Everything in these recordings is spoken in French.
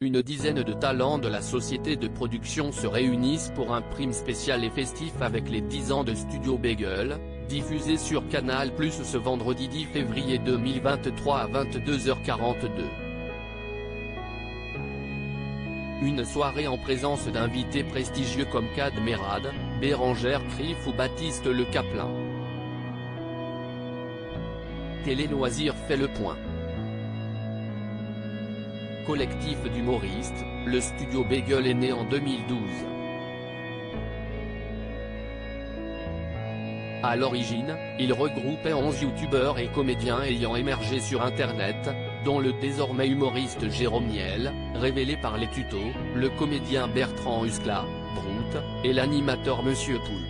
une dizaine de talents de la société de production se réunissent pour un prime spécial et festif avec les 10 ans de Studio Bagel, diffusé sur Canal+ ce vendredi 10 février 2023 à 22h42. Une soirée en présence d'invités prestigieux comme Kad Merad, Bérangère Krief ou Baptiste Le Caplin. Télé Loisirs fait le point. Collectif d'humoristes, le Studio Bagel est né en 2012. À l'origine, il regroupait 11 youtubeurs et comédiens ayant émergé sur Internet, dont le désormais humoriste Jérôme Niel, révélé par les tutos, le comédien Bertrand Huskla, Brout, et l'animateur Monsieur Poulpe.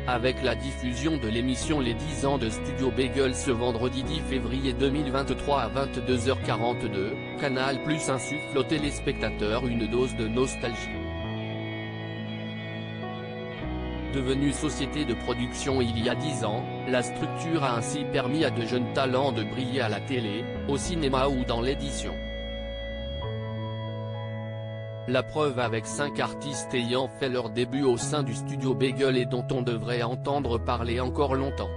Avec la diffusion de l'émission Les 10 ans de Studio Bagel ce vendredi 10 février 2023 à 22h42, Canal+ insuffle aux téléspectateurs une dose de nostalgie. Devenue société de production il y a 10 ans, la structure a ainsi permis à de jeunes talents de briller à la télé, au cinéma ou dans l'édition. La preuve avec 5 artistes ayant fait leur début au sein du Studio Bagel et dont on devrait entendre parler encore longtemps.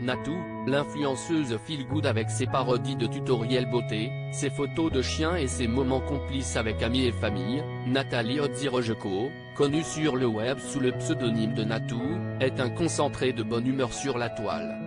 Natou, l'influenceuse feel good avec ses parodies de tutoriels beauté, ses photos de chiens et ses moments complices avec amis et famille. Nathalie Odzirojeko, connue sur le web sous le pseudonyme de Natou, est un concentré de bonne humeur sur la toile.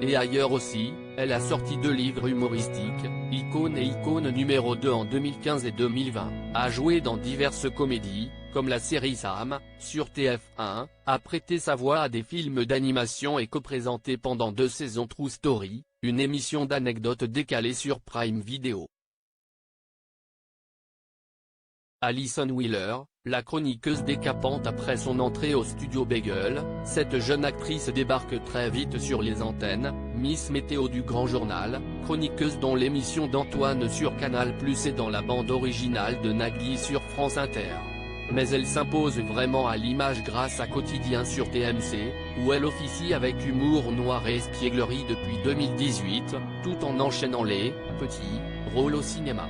Et ailleurs aussi, elle a sorti 2 livres humoristiques, Icône et Icône numéro 2 en 2015 et 2020, a joué dans diverses comédies, comme la série Sam, sur TF1, a prêté sa voix à des films d'animation et co-présenté pendant 2 saisons True Story, une émission d'anecdotes décalée sur Prime Video. Alison Wheeler, la chroniqueuse décapante après son entrée au Studio Bagel, cette jeune actrice débarque très vite sur les antennes, Miss Météo du Grand Journal, chroniqueuse dans l'émission d'Antoine sur Canal+ et dans la bande originale de Nagui sur France Inter. Mais elle s'impose vraiment à l'image grâce à Quotidien sur TMC, où elle officie avec humour noir et espièglerie depuis 2018, tout en enchaînant les petits rôles au cinéma.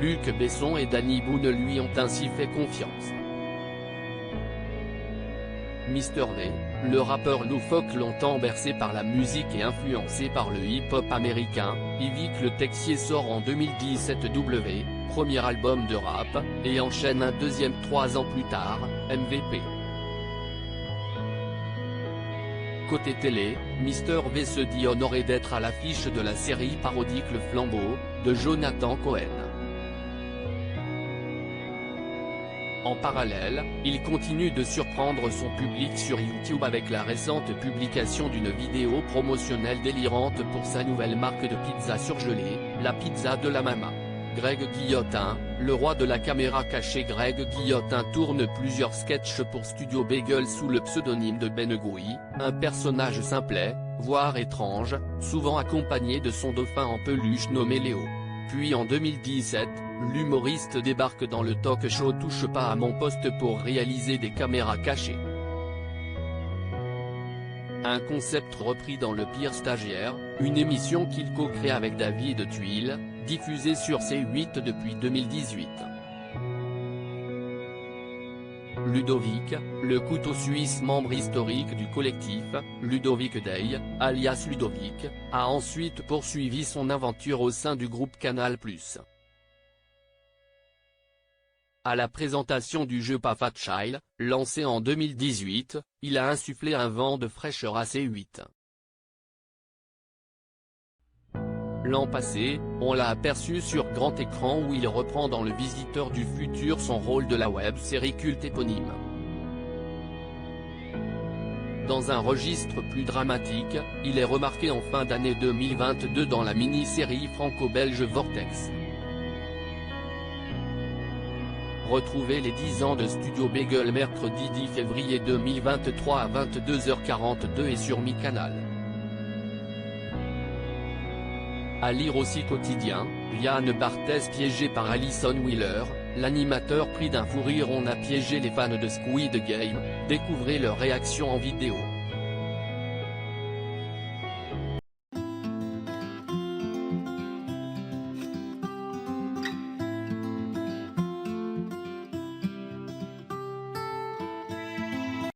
Luc Besson et Danny Boone lui ont ainsi fait confiance. Mr V, le rappeur loufoque longtemps bercé par la musique et influencé par le hip-hop américain, Yvick Le Texier sort en 2017 W, premier album de rap, et enchaîne un deuxième 3 ans plus tard, MVP. Côté télé, Mr V se dit honoré d'être à l'affiche de la série parodique Le Flambeau, de Jonathan Cohen. En parallèle, il continue de surprendre son public sur YouTube avec la récente publication d'une vidéo promotionnelle délirante pour sa nouvelle marque de pizza surgelée, la pizza de la Mama. Greg Guillotin, le roi de la caméra cachée. Greg Guillotin tourne plusieurs sketchs pour Studio Bagel sous le pseudonyme de Ben Gouy, un personnage simplet, voire étrange, souvent accompagné de son dauphin en peluche nommé Léo. Puis en 2017, l'humoriste débarque dans le talk show Touche pas à mon poste pour réaliser des caméras cachées. Un concept repris dans Le Pire Stagiaire, une émission qu'il co-crée avec David Tuile, diffusée sur C8 depuis 2018. Ludovic, le couteau suisse membre historique du collectif, Ludovic Day, alias Ludovic, a ensuite poursuivi son aventure au sein du groupe Canal+. À la présentation du jeu Papa Child, lancé en 2018, il a insufflé un vent de fraîcheur à C8. L'an passé, on l'a aperçu sur grand écran où il reprend dans Le Visiteur du Futur son rôle de la web-série culte éponyme. Dans un registre plus dramatique, il est remarqué en fin d'année 2022 dans la mini-série franco-belge Vortex. Retrouvez les 10 ans de Studio Bagel mercredi 10 février 2023 à 22h42 et sur MyCanal. À lire aussi Quotidien, Yann Barthès piégé par Alison Wheeler, L'animateur pris d'un fou rire. On a piégé les fans de Squid Game, découvrez leur réaction en vidéo.